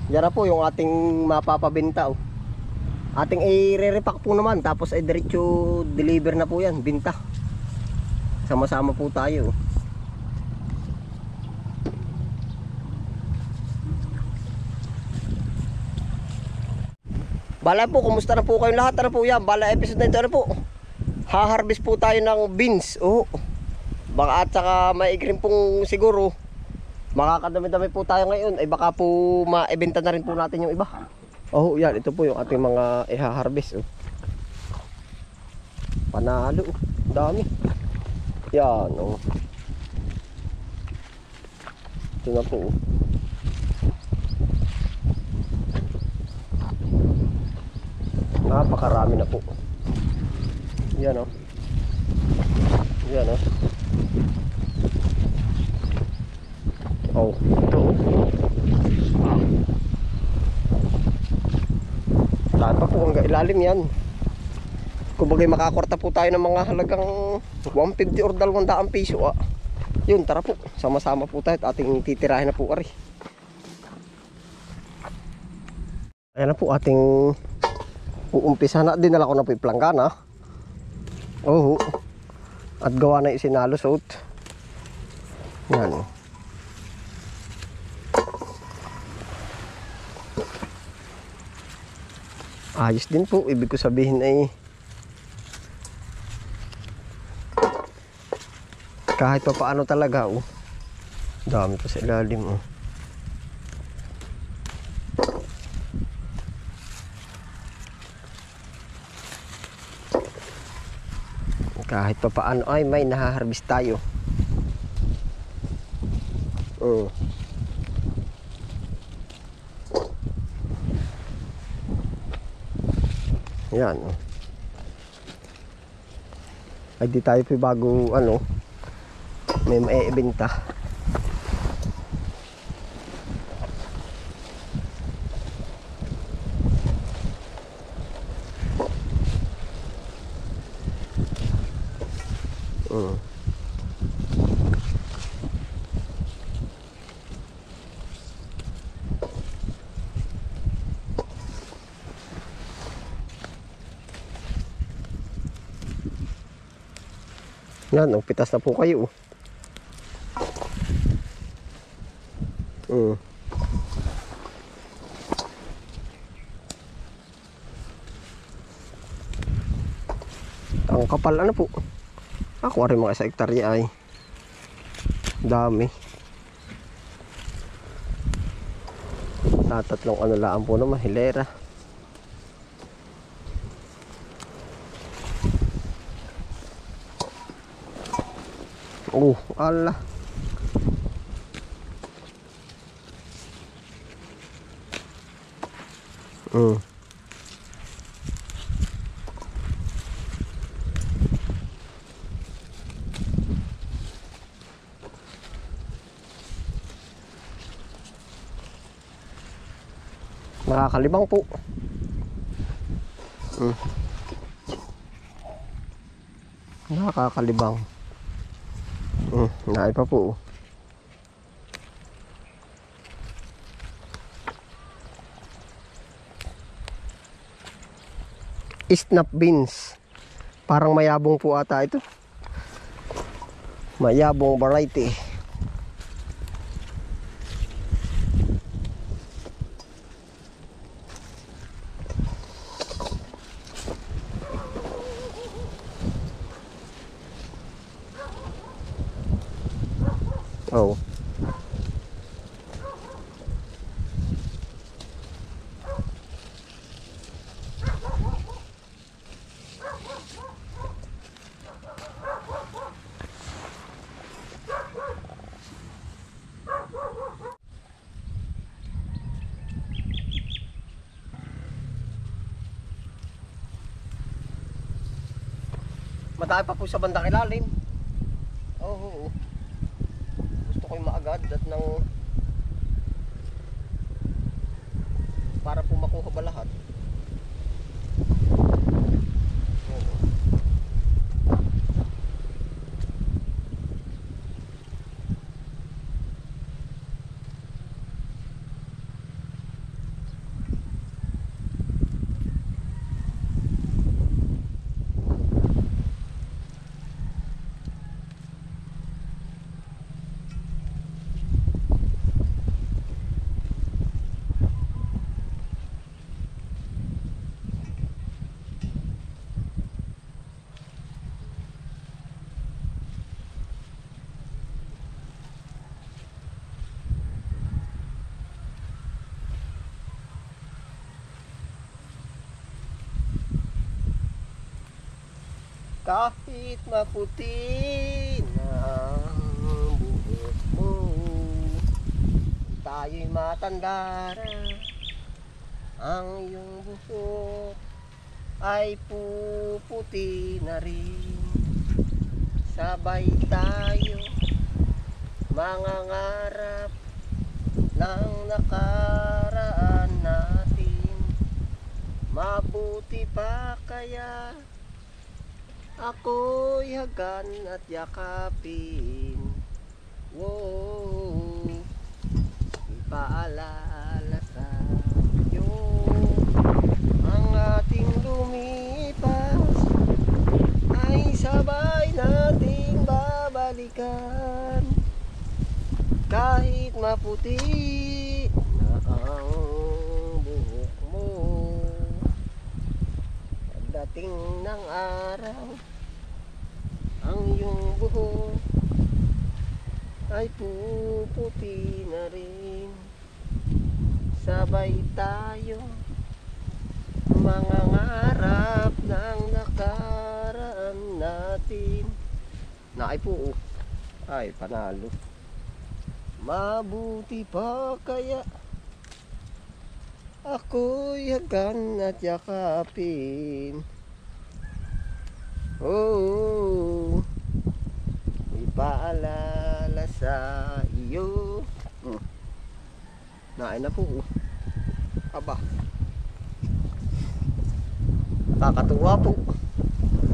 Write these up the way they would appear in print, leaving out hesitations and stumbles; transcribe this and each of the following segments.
Yan na po yung ating mapapabenta. Oh. Ating i-re-repack po naman. Tapos ay diretso deliver na po yan. Binta. Sama-sama po tayo. Bala po, kumusta na po kayong lahat? Ano po yan? Bala episode na ito, ano po? Ha-harvest po tayo ng beans. Oh. Baka at saka maigrim pong siguro. Makakadami-dami po tayo ngayon. Ay baka po ma-ebenta na rin po natin yung iba. Oh, yan. Ito po yung ating mga i-harvest. Oh. Panalo. Oh. Dami. Yan. Oh. Ito na po. Oh. Napakarami na po. Yan o. Yan o. Oh, ito o. Dahil pa po hanggang ilalim yan. Kung bagay makakorta po tayo ng mga halagang 150 or 200 piso. Yun, tara po. Sama-sama po tayo at ating titirahin na po ari. Ayan na po ating uumpisa na. Dinala ko na po yung planggana. Oh, at gawa na isinalusot. Yan. Ayos din po. Ibig ko sabihin ay kahit pa paano talaga. Oh. Dami pa sa ilalim. Oh. Kahit pa paano ay may nahaharvest tayo. Yan. Ay di tayo pa bago ano may maibenta. Yan, pitas na po kayo. Ang kapal ano po. Ako rin mga sa hektarya ay dami. Tatlong ano lang po naman, hilera. Oh, ala. Nakakalibang po. Nakakalibang. Naay pa po. Snap beans. Parang mayabong po ata ito. Mayabong variety. Oh. Madami pa po sa bandang ilalim. Oh. Gusto ko yung maagad at nang para po makuha ba lahat. Kahit maputi na ang buhok mo, tayo'y matanda na, ang iyong buhok ay puputi na rin. Sabay tayo mangangarap ng nakaraan natin. Mabuti pa kaya ako'y hagan at yakapin. Wow, ipaalala sa iyo ang ating lumipas ay sabay nating babalikan. Kahit maputi na ang buhok mo, pagdating ng araw ang iyong buhok ay puputi na rin. Sabay tayo mangangarap ng nakaraan natin. Naay po, ay panalo. Mabuti pa kaya ako'y hagan at yakapin. Oh, ipaalala sa iyo. Naay na po. Aba, nakakatuwa po.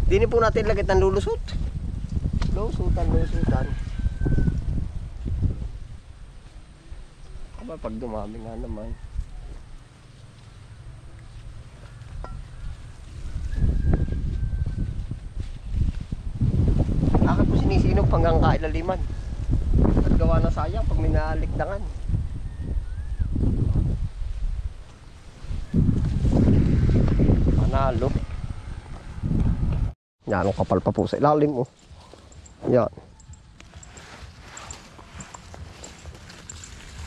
Dini po natin lagit ng lulusot. Lusutan. Aba, pag dumami nga naman. Akin po sinisinog hanggang kailaliman. At gawa na sayang pag may naalikdangan. Panalo. Yan, ang kapal pa po sa ilalim. Yan.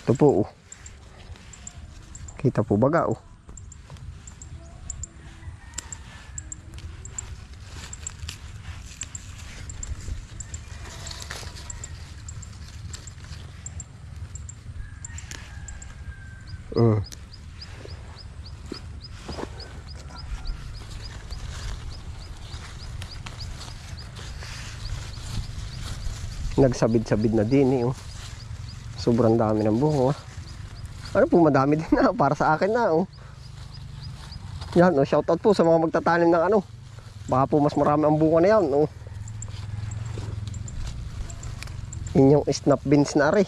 Ito po. Kita po baga. Nagsabid-sabid na din sobrang dami ng buhok. Ano po, madami din na para sa akin na. Yan, shoutout po sa mga magtatanim ng ano. Baka po mas marami ang bunga na yan. Inyong snap beans na rin.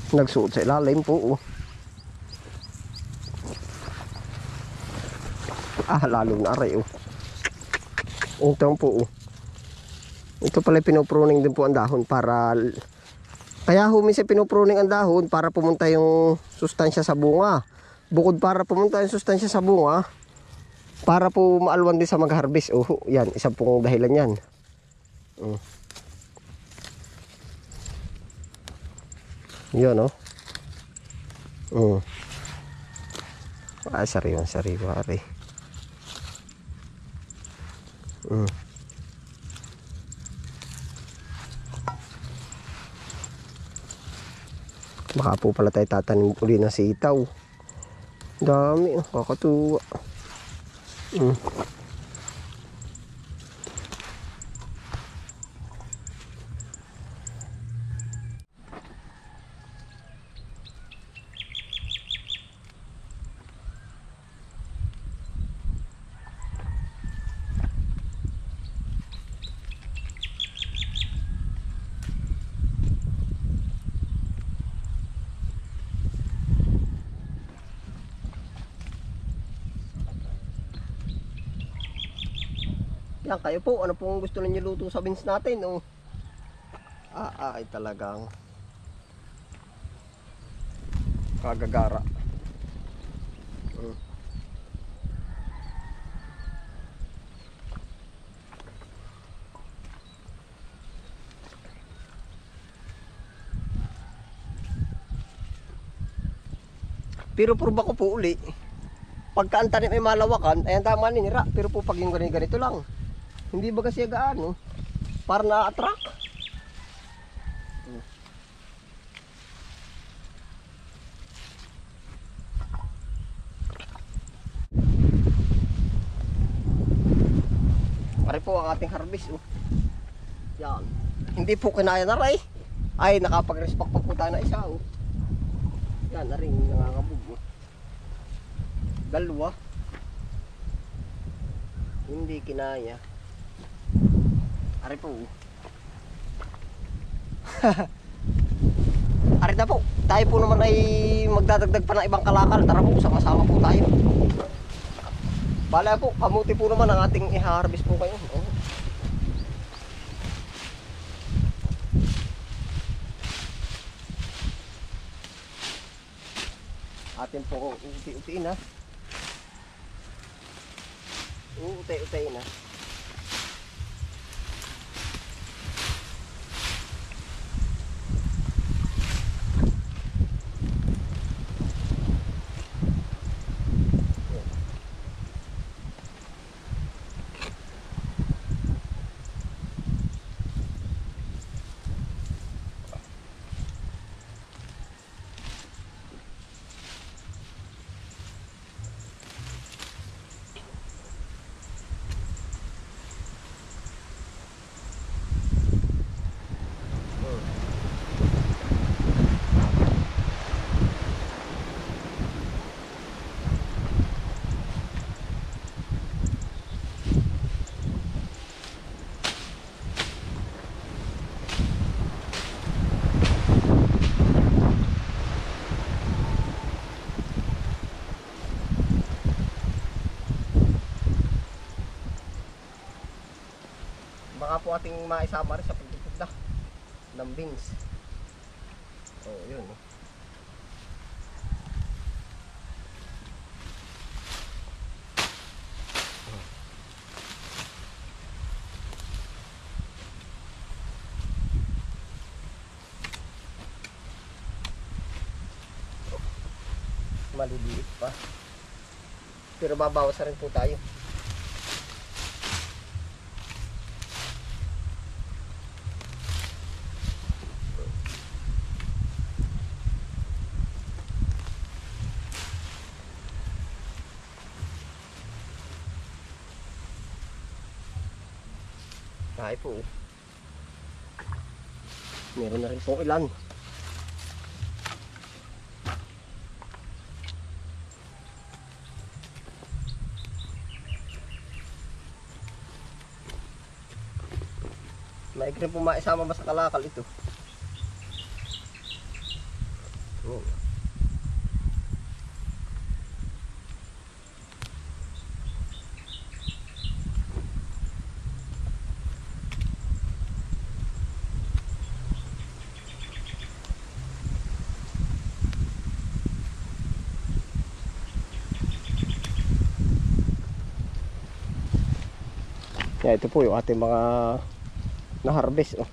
Nagsuot sa ilalim po. Lalo na aray. Ito po. Ito pala pinopruning din po ang dahon para, kaya minsan pinopruning ang dahon para pumunta yung sustansya sa bunga. Bukod para pumunta yung sustansya sa bunga, para po maalwan din sa mag-harvest. Yan, isa pong dahilan yan. Yun, sariwa ari. Baka po pala tayo tatanim uli ng sitaw. Dami, kakatuwa. Yan, kayo po, ano pong gusto ninyo luto sa beans natin? Ay talagang kagagara. Pero purba ko po uli. Pagka ang tanim ay malawakan, ayan tama ninira. Pero po pag yung ganito lang, hindi ba kasi gaano, para na-attract. Pare po ang ating harvest. Oh. Yan. Hindi po kinaya na rin. Ay, nakapag-respack pa po tayo na isa. Oh. Yan na rin, nangangabog. Oh. Dalawa. Hindi kinaya. Ari po. Ari na po. Tayo po naman ay magdadagdag pa ng ibang kalakal. Tara po, sama-sama po tayo. Bala po, kamuti po naman ang ating i-harvest po kayo. Oh. Atin po uti-utiin ha. Utay-utay na. Baka po ating maisama rin sa pagtutugda ng beans. Oh, yun. Maliliit pa. Pero babawas na rin po tayo. Ay po. Meron na rin pong ilan. Maigrin po maisama ba sa kalakal ito? Oh. Yeah, ito po yung ating mga na-harvest. Oh.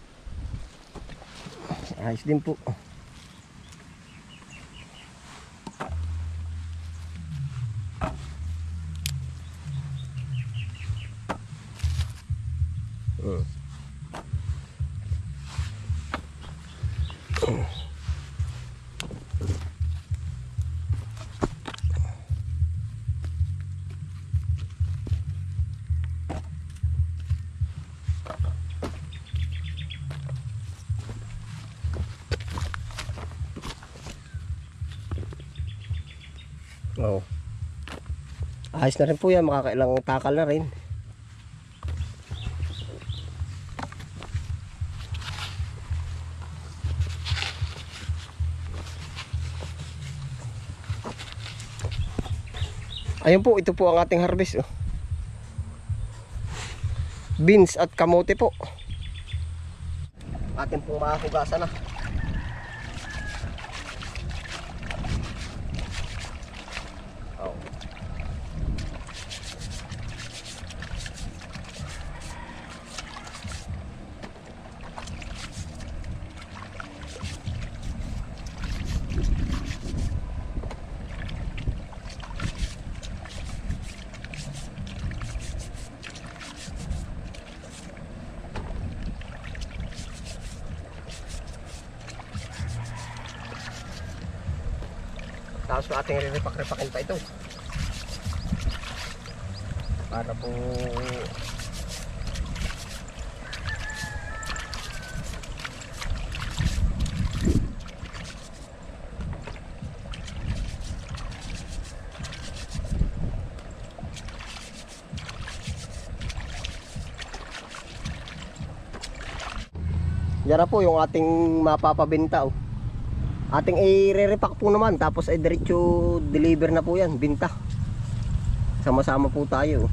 Ayos din po. Oh. Ayos na rin po yan, makakailang takal na rin. Ayun po, ito po ang ating harvest. Oh. Beans at kamote po. Atin pong makahugasan na. Oh. Tapos ating rirepak-repakin pa ito. Para po yan na po yung ating mapapabenta. Ating i-repack po naman. Tapos ay diretso deliver na po yan. Binta. Sama-sama po tayo.